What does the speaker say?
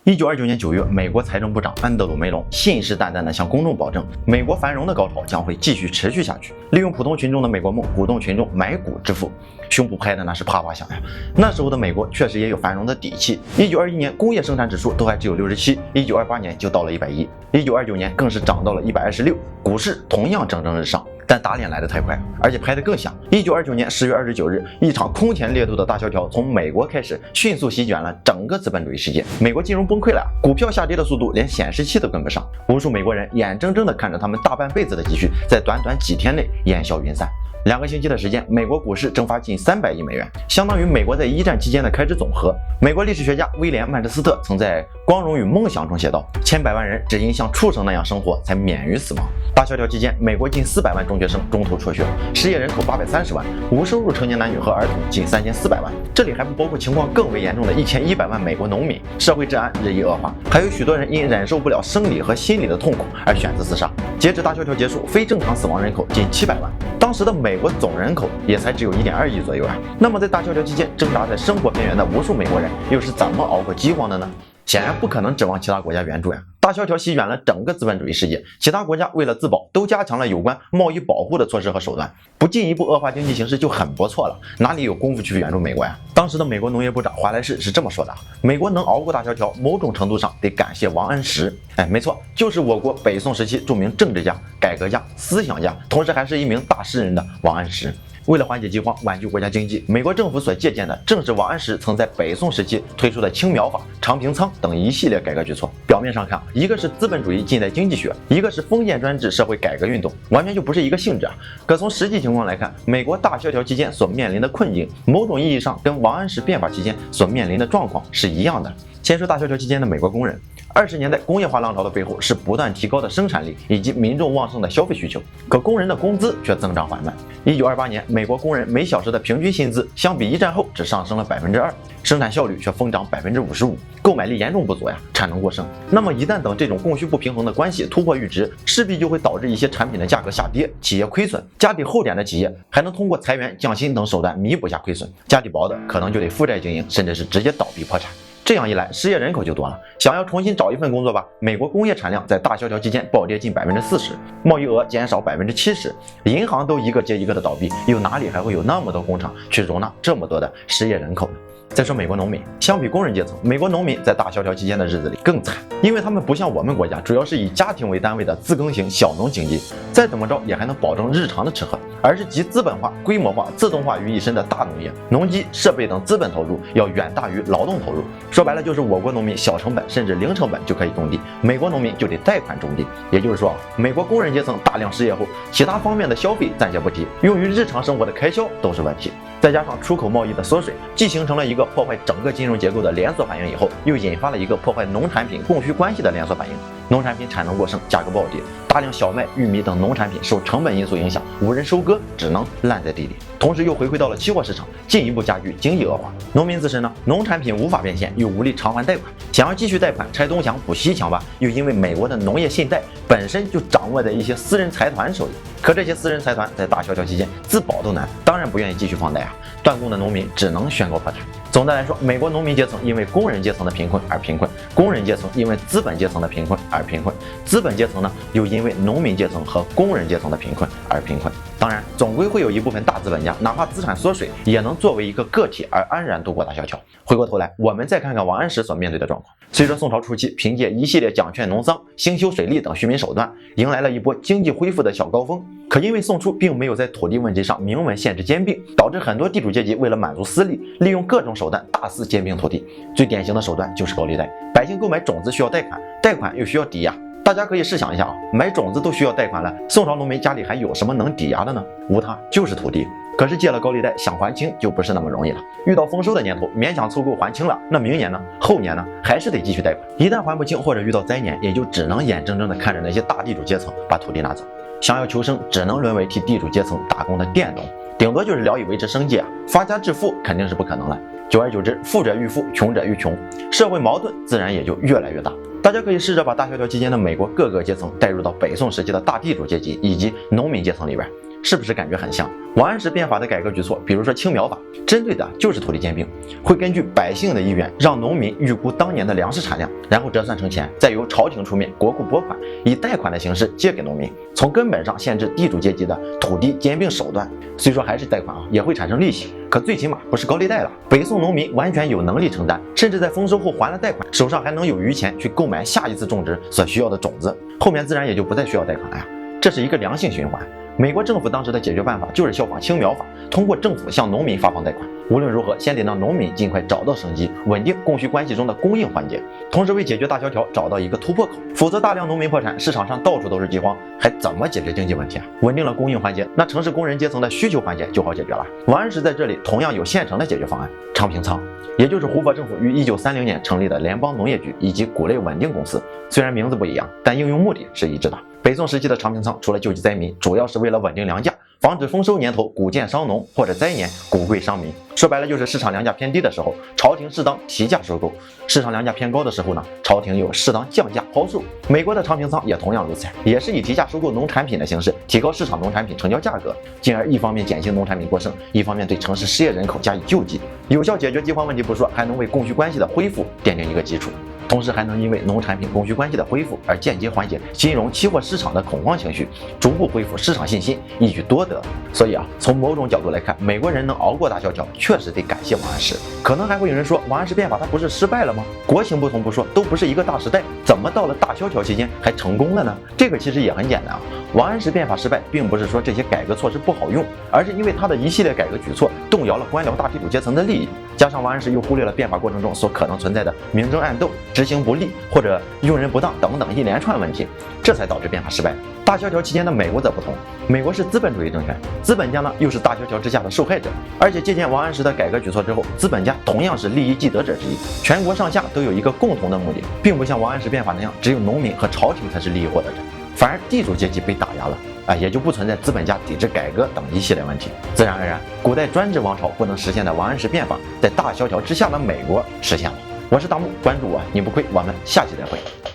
1929年9月，美国财政部长安德鲁·梅隆信誓旦旦地向公众保证，美国繁荣的高潮将会继续持续下去，利用普通群众的美国梦，鼓动群众买股致富，胸脯拍的那是啪啪响呀。那时候的美国确实也有繁荣的底气。1921年工业生产指数都还只有67，1928年就到了110，1929年更是涨到了126，股市同样蒸蒸日上。但打脸来得太快了，而且拍得更响。1929年10月29日，一场空前烈度的大萧条从美国开始，迅速席卷了整个资本主义世界。美国金融崩溃了，股票下跌的速度连显示器都跟不上，无数美国人眼睁睁地看着他们大半辈子的积蓄在短短几天内烟消云散。2个星期的时间，美国股市蒸发近300亿美元，相当于美国在一战期间的开支总和。美国历史学家威廉·曼彻斯特曾在《光荣与梦想》中写道：千百万人只因像畜生那样生活，才免于死亡。大萧条期间，美国近400万中学生中途辍学，失业人口830万，无收入成年男女和儿童近3400万。这里还不包括情况更为严重的1100万美国农民，社会治安日益恶化，还有许多人因忍受不了生理和心理的痛苦而选择自杀。截至大萧条结束，非正常死亡人口近700万。当时的美国总人口也才只有1.2亿左右啊。那么在大萧条期间挣扎在生活边缘的无数美国人又是怎么熬过饥荒的呢？显然不可能指望其他国家援助呀。大萧条席卷了整个资本主义世界，其他国家为了自保都加强了有关贸易保护的措施和手段，不进一步恶化经济形势就很不错了，哪里有功夫去援助美国呀？当时的美国农业部长华莱士是这么说的：美国能熬过大萧条，某种程度上得感谢王安石。没错，就是我国北宋时期著名政治家、改革家、思想家，同时还是一名大诗人的王安石。为了缓解饥荒，挽救国家经济，美国政府所借鉴的正是王安石曾在北宋时期推出的青苗法、长平仓等一系列改革举措。表面上看，一个是资本主义近代经济学，一个是封建专制社会改革运动，完全就不是一个性质啊。可从实际情况来看，美国大萧条期间所面临的困境，某种意义上跟王安石变法期间所面临的状况是一样的。先说大萧条期间的美国工人。20年代工业化浪潮的背后是不断提高的生产力以及民众旺盛的消费需求，可工人的工资却增长缓慢。1928年，美国工人每小时的平均薪资相比一战后只上升了2%，生产效率却疯涨55%，购买力严重不足呀，产能过剩。那么一旦等这种供需不平衡的关系突破阈值，势必就会导致一些产品的价格下跌，企业亏损。家底厚点的企业还能通过裁员、降薪等手段弥补下亏损，家底薄的可能就得负债经营，甚至是直接倒闭破产。这样一来，失业人口就多了。想要重新找一份工作吧，美国工业产量在大萧条期间暴跌近40%，贸易额减少70%，银行都一个接一个的倒闭，又哪里还会有那么多工厂去容纳这么多的失业人口呢？再说美国农民，相比工人阶层，美国农民在大萧条期间的日子里更惨，因为他们不像我们国家主要是以家庭为单位的自耕型小农经济，再怎么着也还能保证日常的吃喝，而是集资本化、规模化、自动化于一身的大农业，农机、设备等资本投入要远大于劳动投入。说白了就是我国农民小成本甚至零成本就可以种地，美国农民就得贷款种地。也就是说，美国工人阶层大量失业后，其他方面的消费暂且不提，用于日常生活的开销都是问题。再加上出口贸易的缩水，既形成了一个破坏整个金融结构的连锁反应，以后又引发了一个破坏农产品供需关系的连锁反应。农产品产能过剩，价格暴跌，大量小麦、玉米等农产品受成本因素影响，无人收割，只能烂在地里。同时又回馈到了期货市场，进一步加剧经济恶化。农民自身呢，农产品无法变现，又无力偿还贷款，想要继续贷款拆东墙补西墙吧，又因为美国的农业信贷本身就掌握在一些私人财团手里，可这些私人财团在大萧条期间自保都难，当然不愿意继续放贷啊。断供的农民只能宣告破产。总的来说，美国农民阶层因为工人阶层的贫困而贫困，工人阶层因为资本阶层的贫困而贫困，资本阶层呢又因为农民阶层和工人阶层的贫困而贫困。当然，总归会有一部分大资本家，哪怕资产缩水，也能作为一个个体而安然度过大萧条。回过头来，我们再看看王安石所面对的状况。随着宋朝初期凭借一系列奖劝农桑、兴修水利等恤民手段，迎来了一波经济恢复的小高峰。可因为宋初并没有在土地问题上明文限制兼并，导致很多地主阶级为了满足私利，利用各种手段大肆兼并土地。最典型的手段就是高利贷，百姓购买种子需要贷款，贷款又需要抵押。大家可以试想一下啊，买种子都需要贷款了，宋朝农民家里还有什么能抵押的呢？无他，就是土地。可是借了高利贷，想还清就不是那么容易了。遇到丰收的年头，勉强凑够还清了，那明年呢？后年呢？还是得继续贷款。一旦还不清或者遇到灾年，也就只能眼睁睁地看着那些大地主阶层把土地拿走。想要求生，只能沦为替地主阶层打工的佃农，顶多就是聊以维持生计啊，发家致富肯定是不可能了。久而久之，富者愈富，穷者愈穷，社会矛盾自然也就越来越大。大家可以试着把大萧条期间的美国各个阶层带入到北宋时期的大地主阶级以及农民阶层里边。是不是感觉很像？王安石变法的改革举措，比如说青苗法，针对的就是土地兼并，会根据百姓的意愿，让农民预估当年的粮食产量，然后折算成钱，再由朝廷出面，国库拨款，以贷款的形式借给农民，从根本上限制地主阶级的土地兼并手段。虽说还是贷款也会产生利息，可最起码不是高利贷了。北宋农民完全有能力承担，甚至在丰收后还了贷款，手上还能有余钱去购买下一次种植所需要的种子，后面自然也就不再需要贷款了呀。这是一个良性循环。美国政府当时的解决办法就是效仿青苗法，通过政府向农民发放贷款。无论如何，先得让农民尽快找到生机，稳定供需关系中的供应环节，同时为解决大萧条找到一个突破口。否则大量农民破产，市场上到处都是饥荒，还怎么解决经济问题啊？稳定了供应环节，那城市工人阶层的需求环节就好解决了。王安石在这里同样有现成的解决方案：长平仓，也就是胡佛政府于1930年成立的联邦农业局以及谷类稳定公司。虽然名字不一样，但应用目的是一致的。北宋时期的长平仓除了救济灾民，主要是为了稳定粮价，防止丰收年头谷贱伤农，或者灾年谷贵伤民。说白了就是市场粮价偏低的时候，朝廷适当提价收购；市场粮价偏高的时候呢，朝廷又适当降价抛售。美国的长平仓也同样如此，也是以提价收购农产品的形式，提高市场农产品成交价格，进而一方面减轻农产品过剩，一方面对城市失业人口加以救济，有效解决饥荒问题不说，还能为供需关系的恢复奠定一个基础。同时还能因为农产品供需关系的恢复而间接缓解金融期货市场的恐慌情绪，逐步恢复市场信心，一举多得。所以从某种角度来看，美国人能熬过大萧条，确实得感谢王安石。可能还会有人说，王安石变法它不是失败了吗？国情不同不说，都不是一个大时代，怎么到了大萧条期间还成功了呢？这个其实也很简单啊。王安石变法失败，并不是说这些改革措施不好用，而是因为他的一系列改革举措动摇了官僚大地主阶层的利益，加上王安石又忽略了变法过程中所可能存在的明争暗斗、执行不力或者用人不当等等一连串问题，这才导致变法失败。大萧条期间的美国则不同，美国是资本主义政权，资本家呢又是大萧条之下的受害者，而且借鉴王安石的改革举措之后，资本家同样是利益既得者之一，全国上下都有一个共同的目的，并不像王安石变法那样，只有农民和朝廷才是利益获得者，反而地主阶级被打压了，也就不存在资本家抵制改革等一系列问题。自然而然，古代专制王朝不能实现的王安石变法，在大萧条之下的美国实现了。我是大木，关注我，你不亏。我们下期再会。